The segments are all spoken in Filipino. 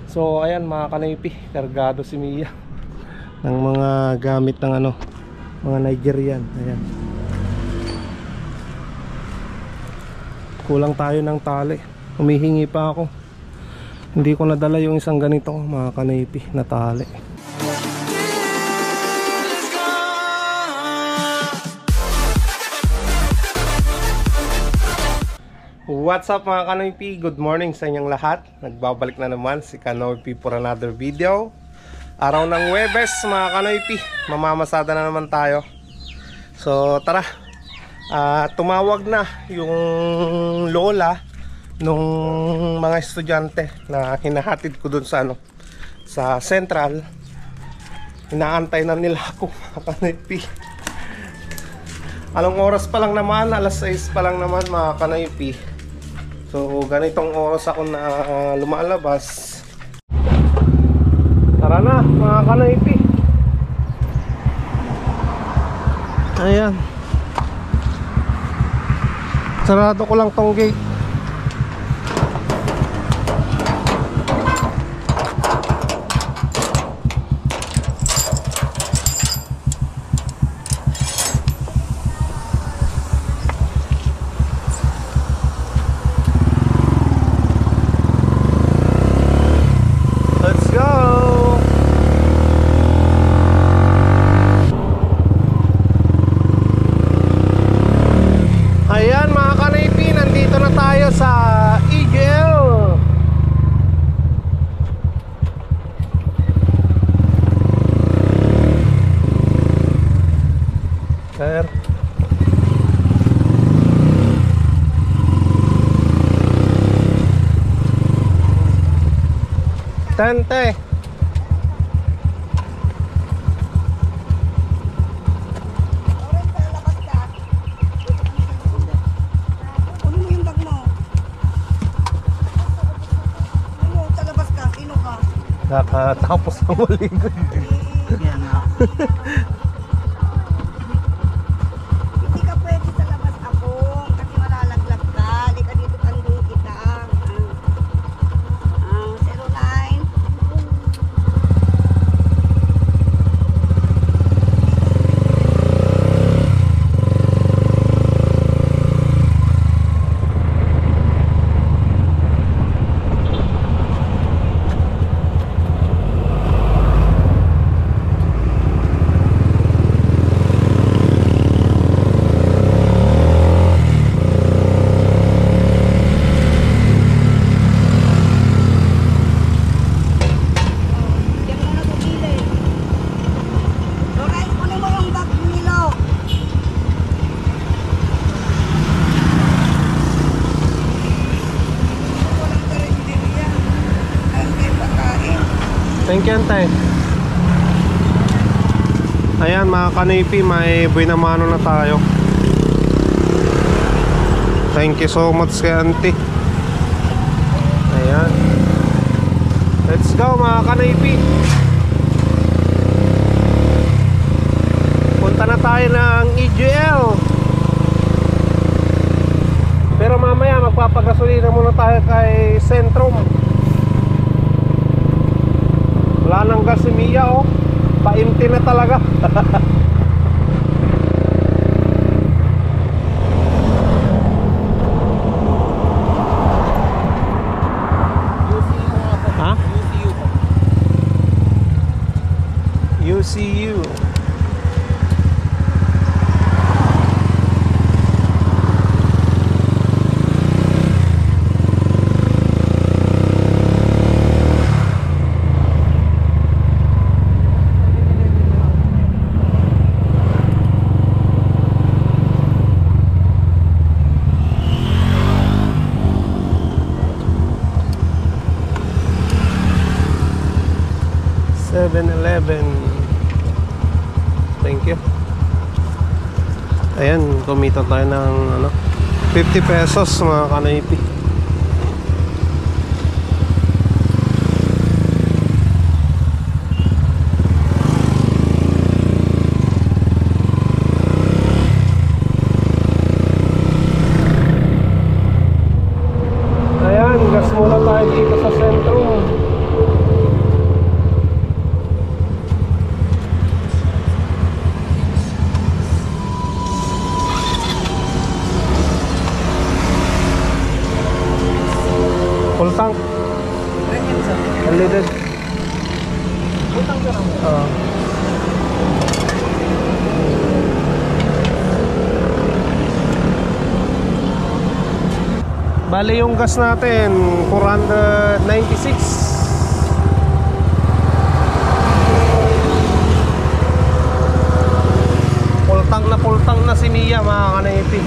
So ayan mga kanaypi, kargado si Mia ng mga gamit ng ano, mga Nigerian. Ayan, kulang tayo ng tali, humihingi pa ako. Hindi ko nadala yung isang ganito mga kanaypi na tali. What's up mga Kanoypi? Good morning sa inyong lahat. Nagbabalik na naman si Kanoypi for another video. Araw ng Huwebes mga Kanoypi, mamamasada na naman tayo. So tara, tumawag na yung lola nung mga estudyante na hinahatid ko dun sa ano, sa Central. Inaantay na nila ako mga Kanoypi. Anong oras pa lang naman? Alas 6 pa lang naman mga Kanoypi. So ganitong oras ako na lumalabas. Tara na mga Kanoypi. Ayan, sarado ko lang tong gate. Sir, tante. Nakatapos ang maligo. Yan nga. Hindi ka pwede sa labas ako kasi malalaglag ka. Lika dito tandong kita. 09. Thank you, ante. Ayan mga Kanoypi, may buhay na mano na tayo. Thank you so much kay auntie. Ayan, let's go mga Kanoypi. Punta na tayo ng EGL. Pero mamaya magpapagasolina muna tayo kay Centrum. Wala nang gas si Mia, oh. Painti na talaga. Ha? UCU. Thank you. Ayan, kumita tayo ng ano, 50 pesos mga Kanoypi. Ayan, gas muna tayo dito sa Centrum. Loaded. Bale yung gas natin 496. Pultang na si Mia mga kanipi.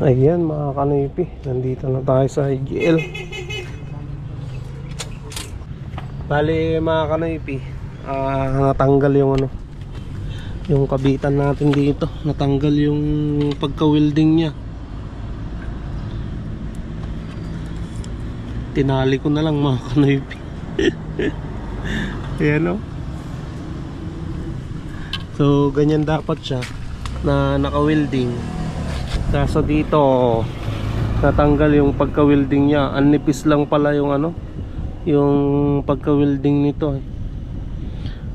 Ayan mga kanipi, nandito na tayo sa IGL. Bale mga kanipi, natanggal yung ano, yung kabitan natin dito. Natanggal yung pagka-welding niya. Tinali ko na lang mga kanipi. Ayan o. So ganyan dapat siya na naka-welding. Kaso dito natanggal yung pagka-welding niya. Ang nipis lang pala yung ano, yung pagka-welding nito eh.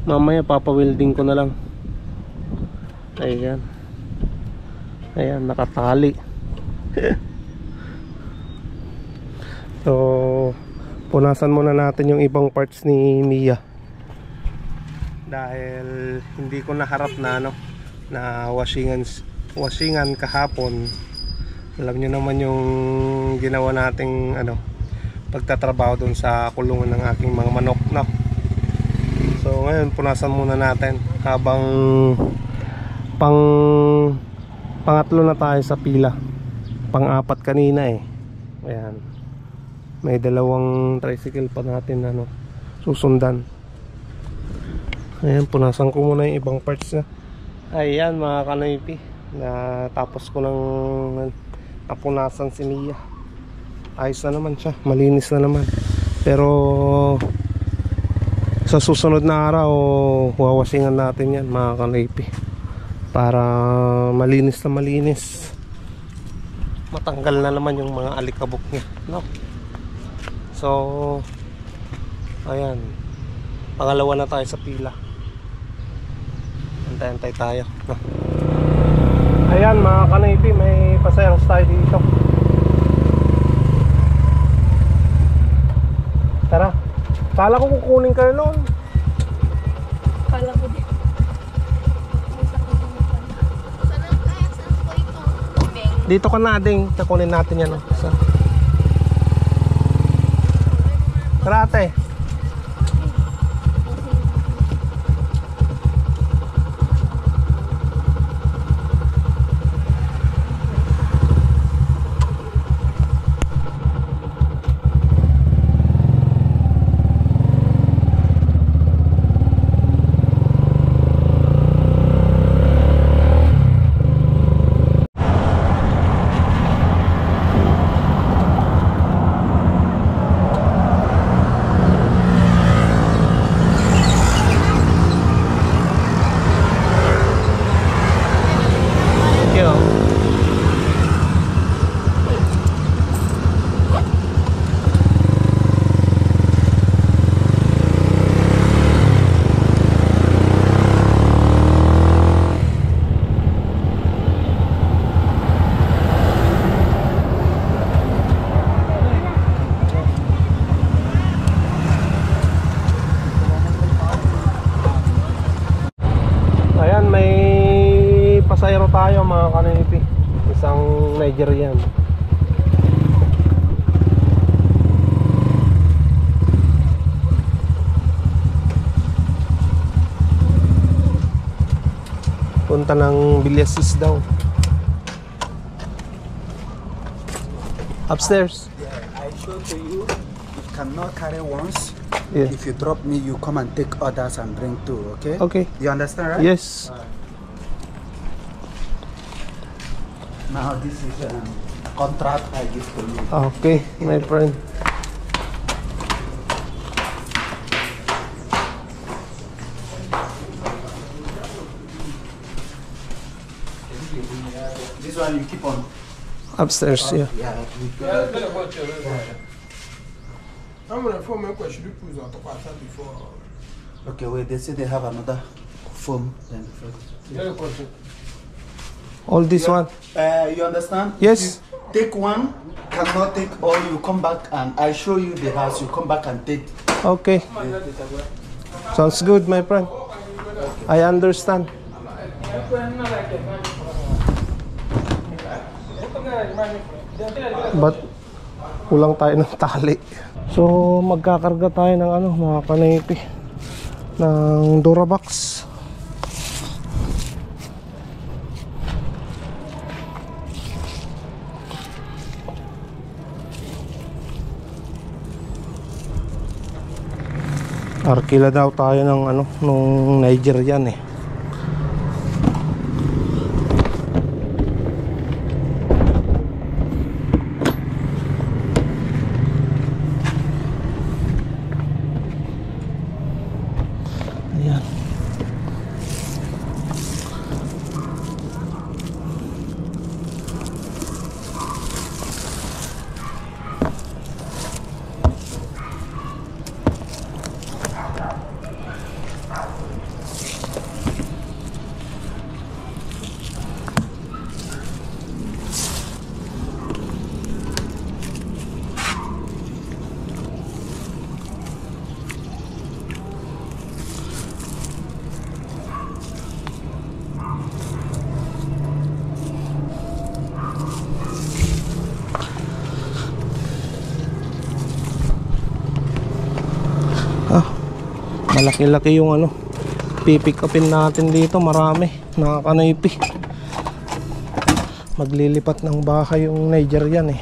Mamaya papa-welding ko na lang. Ayan. Ayan, nakatali. So punasan muna natin yung ibang parts ni Mia. Dahil hindi ko naharap na ano, na washingan kahapon. Alam niyo naman yung ginawa nating ano, pagtatrabaho dun sa kulungan ng aking mga manok, no? So ngayon punasan muna natin habang pangatlo na tayo sa pila. Pang-apat kanina eh. Ayan. May dalawang tricycle pa natin ano, susundan. Ayan, punasan ko muna yung ibang parts na. Ayan mga kanipi, tapos ko nang napunasan si Mia. Ayos na naman siya, malinis na naman. Pero sa susunod na araw wawasingan natin yan mga kanipi, para malinis na malinis. Matanggal na naman yung mga alikabok niya, no? So ayan, pangalawa na tayo sa pila. Antay-antay tayo, no? Ayan mga kanipi, may paseros tayo dito. Tara. Kala ko kukunin kayo noon. Kala ko din. Saan po ito? Dito ka na ding, kukunin natin yan, no? Tara ate. pasayro tayo mga kanipi, isang Nigerian. Punta ng Bilyasis daw. Upstairs. Yeah, I showed to you, you cannot carry once. Yeah. If you drop me, you come and take others and bring two, okay? Okay. You understand, right? Yes. Now this is a contract I give to you. Okay, my friend. This one you keep on. Upstairs, yeah. Yeah. Okay, wait. They say they have another foam. All this one. You understand? Yes. You take one, cannot take all. You come back and I show you the house. You come back and take. Okay. Sounds good, my friend. I understand. But kulang tayo ng tali. So magkakarga tayo ng ano, mga kanipi, ng Durabox. Arkila daw tayo ng ano, nung Nigerian eh. Ayan. Malaki-laki yung ano, pipick upin natin dito, marami, nakakanipi. Maglilipat ng bahay yung Nigerian eh.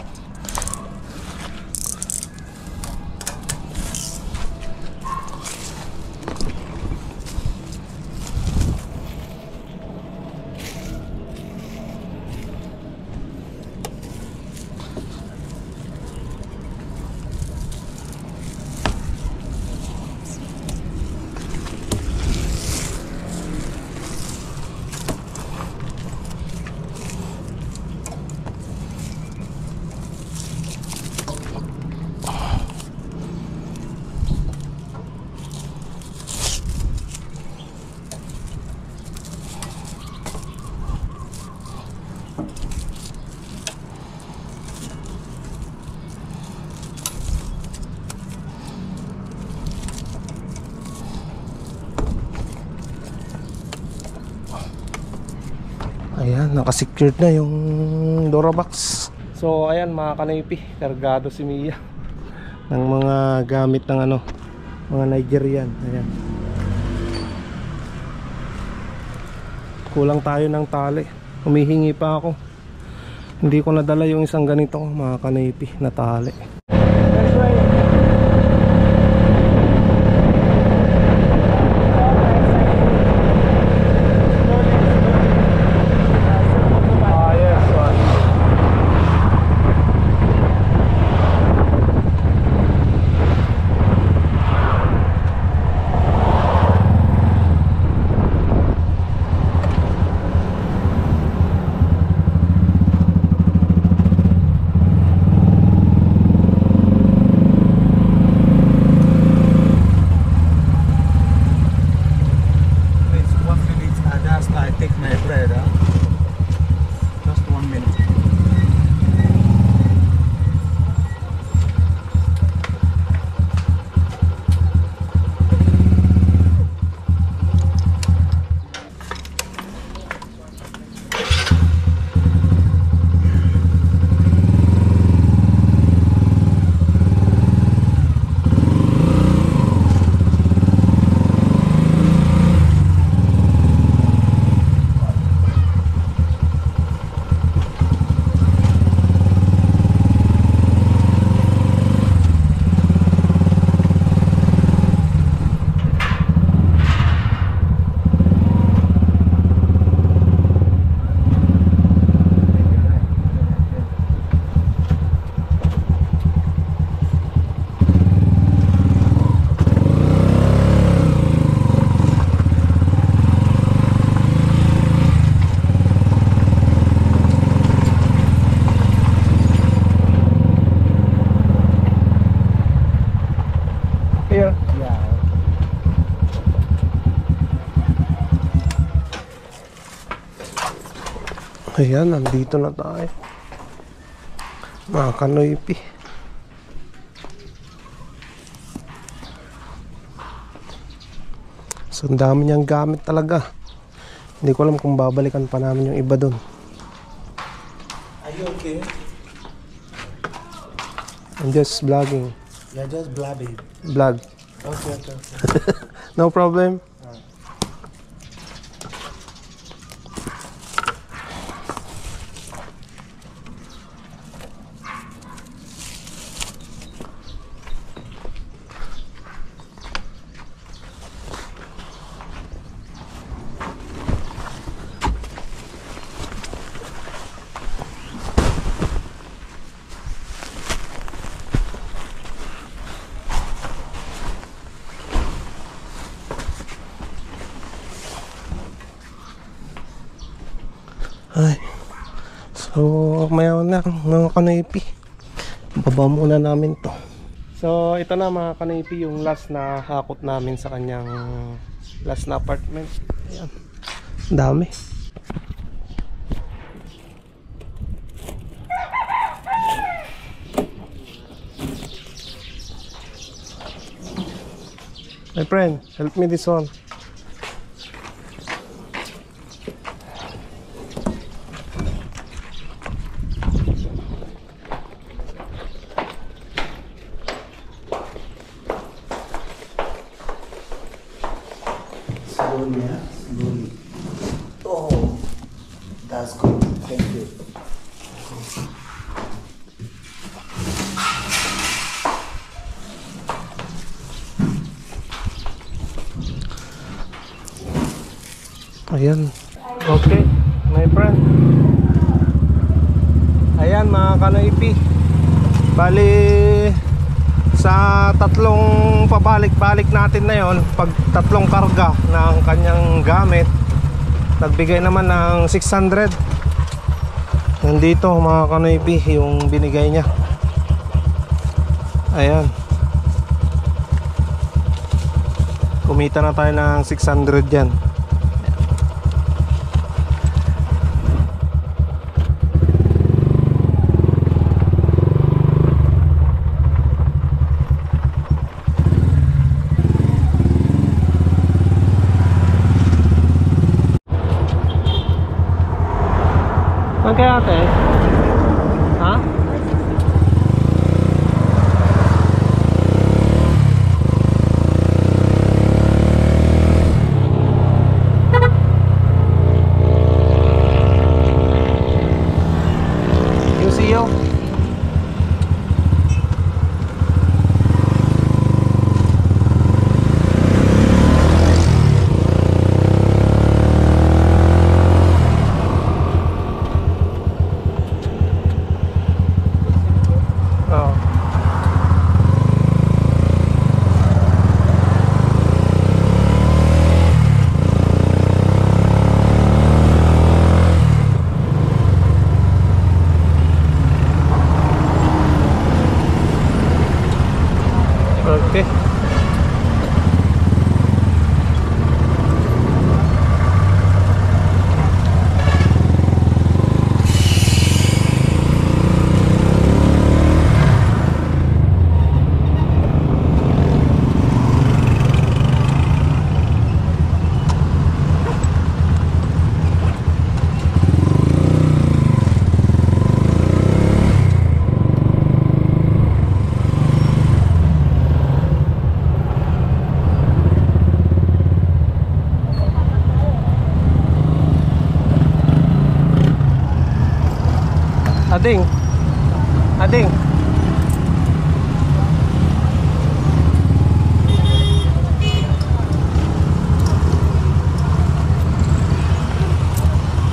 Ayan, nakasecured na yung Durabox. So ayan mga kanipi, kargado si Mia ng mga gamit ng ano, mga Nigerian. Ayan. Kulang tayo ng tali. Humihingi pa ako. Hindi ko nadala yung isang ganito mga kanipi na tali. Ayan, nandito na tayo. Mga kanoypi. So ang dami niyang gamit talaga. Hindi ko alam kung babalikan pa namin yung iba doon. Are you okay? I'm just vlogging. You're just blabbing. Vlog. Okay, okay, okay. No problem. Ay. So, mayaman na mga kanoypi. Baba muna namin to. So, ito na mga kanoypi yung last na hakot namin sa kanyang last na apartment. Ayan. Ang dami. My friend, help me this one. Slowly, yeah? Slowly. Oh, that's good. Thank you. Ayan. Okay, my friend. Ayan mga kanoypi. Bali sa tatlong pabalik-balik natin na yon, pag tatlong karga ng kanyang gamit, nagbigay naman ng 600. Nandito mga kanoypi yung binigay niya. Ayan. Kumita na tayo ng 600 dyan. Saan kaya ate? Ha? You see you? Okay. Ading. Ading.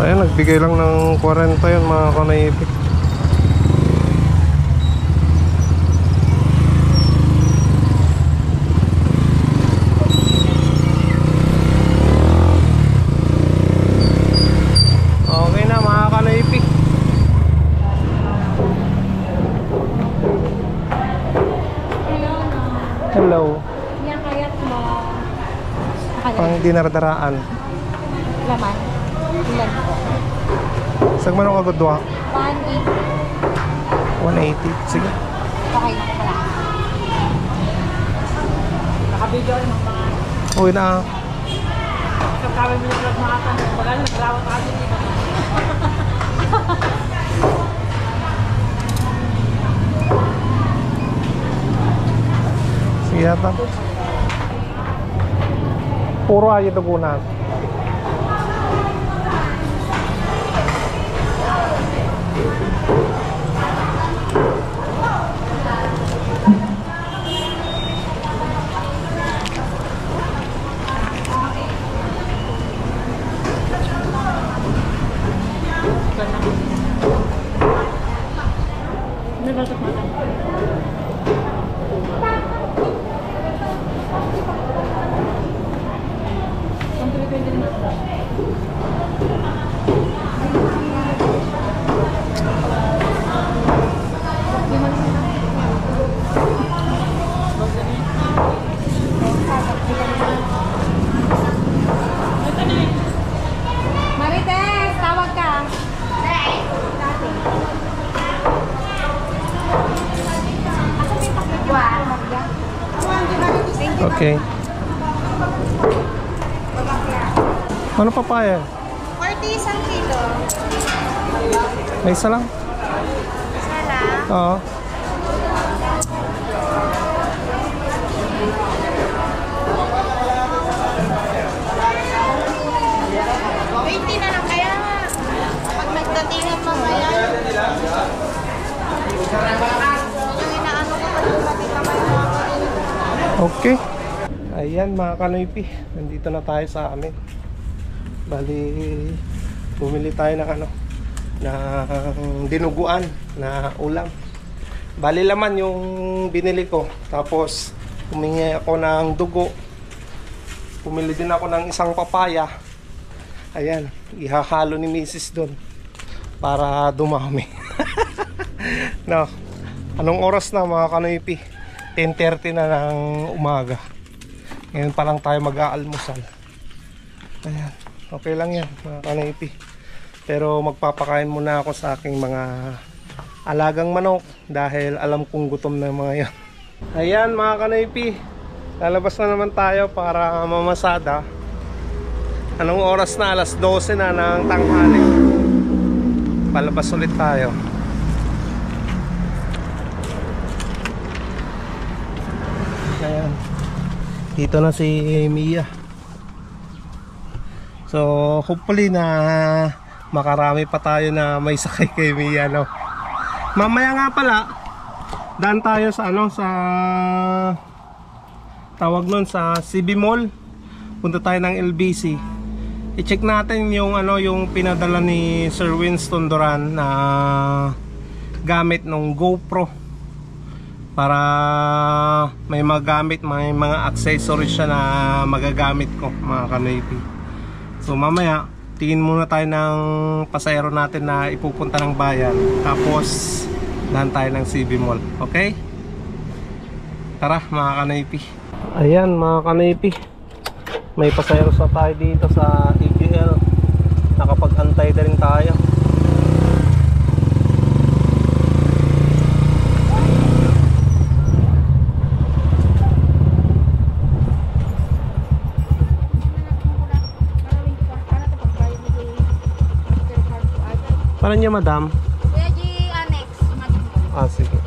Ayan, nagbigay lang ng 40 yun mga kanaipik. Okay na mga kanaipik. Hello. Yan kayat mo. Pang dinardaraan. Laman. Ilan po? Sag manong agad doa. 180. 180. Sige. Okay na pala. Nakabidyo ay mga Uwi na. kawin mo yung mga atan. Bagal, naglalawat ako dito. Sige yata. Puro ayaw dugunan. May batok mata. Marites, tawag ka. Okay. Ano papaya? 40 isang kilo. May isa lang? Sala. Oo. Waiting na lang kaya. Pag nagdatingan mamaya. Yung inaano ko pag dumating kamay mo ako rin. Okay. Ayan mga kanoypi, nandito na tayo sa amin. Bali, bumili tayo ng ng dinuguan na ulam. Bali laman yung binili ko. Tapos humingi ako ng dugo. Pumili din ako ng isang papaya. Ayan, ihahalo ni Mrs. doon para dumami. No. Anong oras na mga kanoypi? 10:30 na ng umaga. Ngayon pa lang tayo mag-aalmusal. Ayan, okay lang yan mga kanoypi. Pero magpapakain muna ako sa aking mga alagang manok dahil alam kong gutom na mga yan. Ayan mga kanoypi, lalabas na naman tayo para mamasada. Anong oras na? Alas 12 na ng tanghali. Palabas ulit tayo. Ayan, dito na si Mia. So hopefully na makarami pa tayo na may sakay kay Mia, no? Mamaya nga pala daan tayo sa sa tawag nun, sa CB Mall. Punta tayo ng LBC. I-check natin yung yung pinadala ni Sir Winston Duran na gamit ng GoPro. Para may magamit, may mga accessories siya na magagamit ko mga kanoypi. So mamaya tingin muna tayo ng pasahero natin na ipupunta ng bayan. Tapos dahan tayo ng CB Mall. Okay? Tara mga kanoypi. Ayan mga kanoypi, may pasahero sa tayo dito sa TGL. Nakapag-antay na rin tayo. Para niya madam? Kuya G, annex. Ah, sige.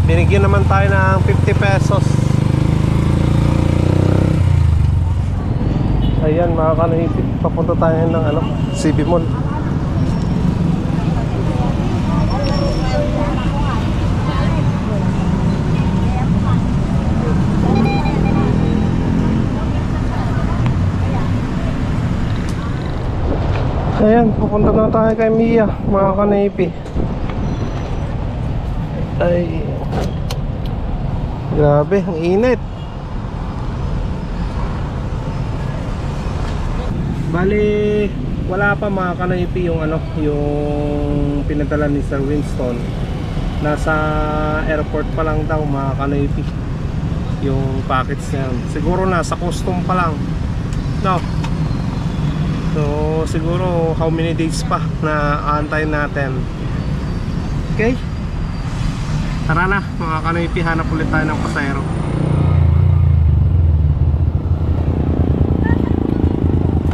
Binigyan naman tayo ng 50 pesos. Ayan mga kanoypi, papunta tayo ng CB Mall. papunta na tayo kay Mia, mga kanaypi. Ay, grabe, ang init. Bali, wala pa mga kanaypi yung ano, yung pinadala ni Sir Winston. Nasa airport pa lang daw mga kanaypi yung packets niya. Siguro nasa custom pa lang, no? So siguro how many days pa na aantayin natin. Okay, tara na mga kanaypi, hanap ulit tayo ng pasahero.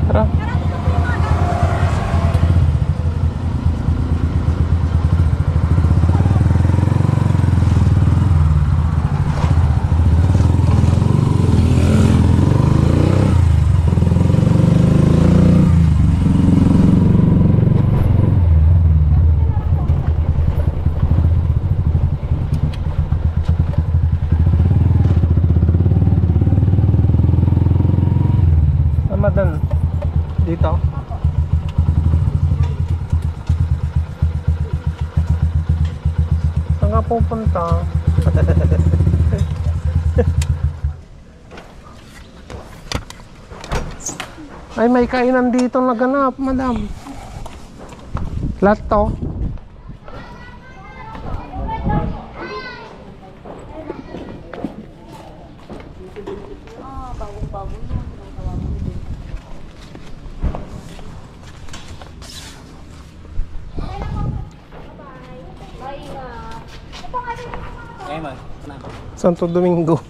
Tara. Ramadan dito. Saan nga pupunta? Ay, may kainan dito naganap, madam. Lahat to. Santo Domingo.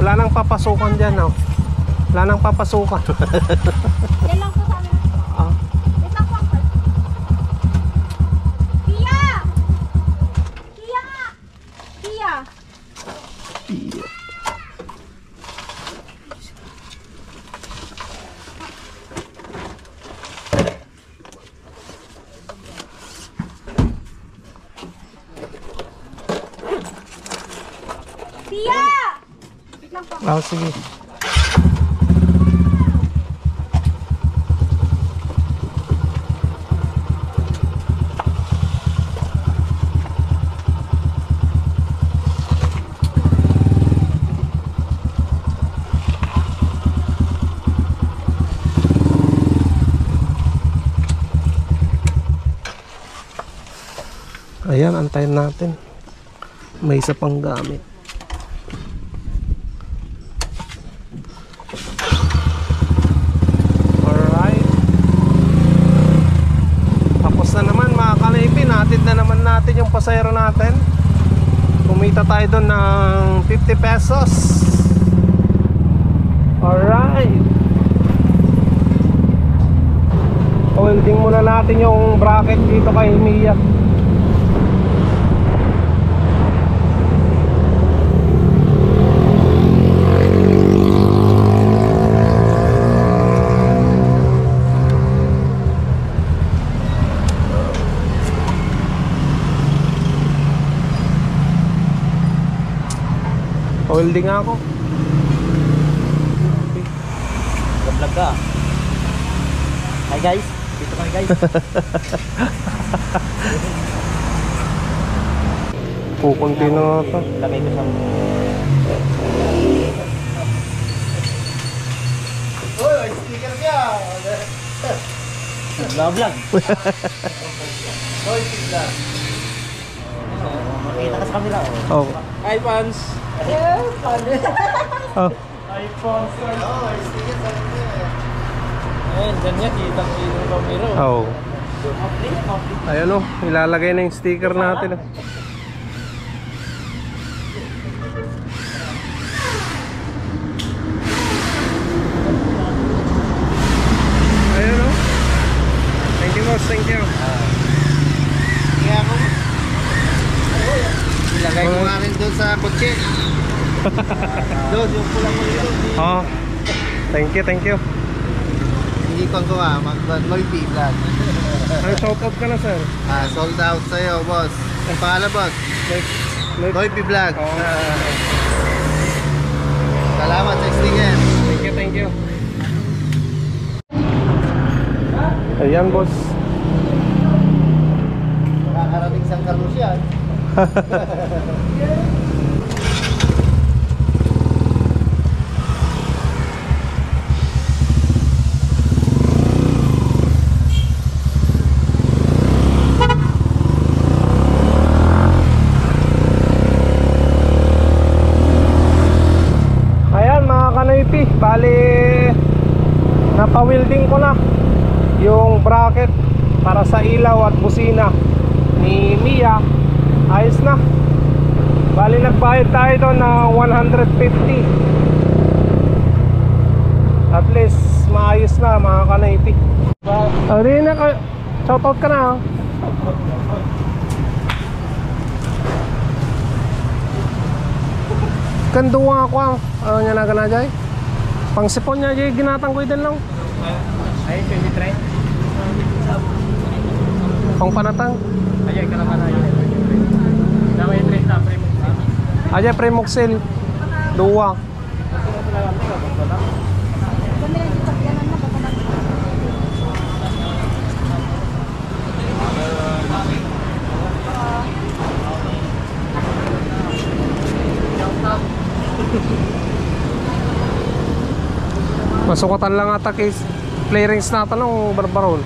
Wala nang papasukan dyan, oh. Wala nang papasukan. Yan lang po sa amin. Ah. Wait lang po, uncle. Pia! Pia nga! Pia! Pia! Wait lang po. Oh, sige. Ayan, antayin natin. May isa pang gamit. Alright. Tapos na naman mga kanaypi. Natin na naman natin yung pasahero natin. Kumita tayo doon ng 50 pesos. Alright. Welding muna natin yung bracket dito kay Mia. Welding ako. Vlog ka. Hi guys. Dito kami guys. Pupunti na ito. Lagay ko sa... Uy, sticker niya! Vlog. Uy, sticker. Makita ka sa camera. Oh. Hi fans. Oh. iPhone. Oh, sticker sa inyo. Ayan, dyan niya. Kitang yung camera. Oh. Ayan o, ilalagay na yung sticker natin. thank you. Kaya ako. Ilagay ko nga rin doon sa kotse. Doon, yung pulang mo dito. Oh, thank you, thank you. Inipan ko nga, mag-Loypi vlog. Ay, shout out ka na, sir. Sold out sa'yo, boss. Ang pangalan, boss? Loypi vlog. Oh. Salamat sa sticker. Thank you, thank you. Ayan, boss. Nakakarating San Carlos yan. Ayan mga kanoypi, bali napawilding ko na yung bracket para sa ilaw at busina ni Mia. Ayos na. Bali nagbayad tayo doon ng 150. At least maayos na mga kanoypi. Rina, shoutout ka na. Kanduwa ako ang ano niya na gana jay. Pangsipon niya jay ginatang ko din lang. Ay, 23. Pang panatang. Ay, ka naman ay. Daw ay 3 na primo. Aja Premoxil. Duwa. Masukatan lang ata case. Play rings natin ng barbaron.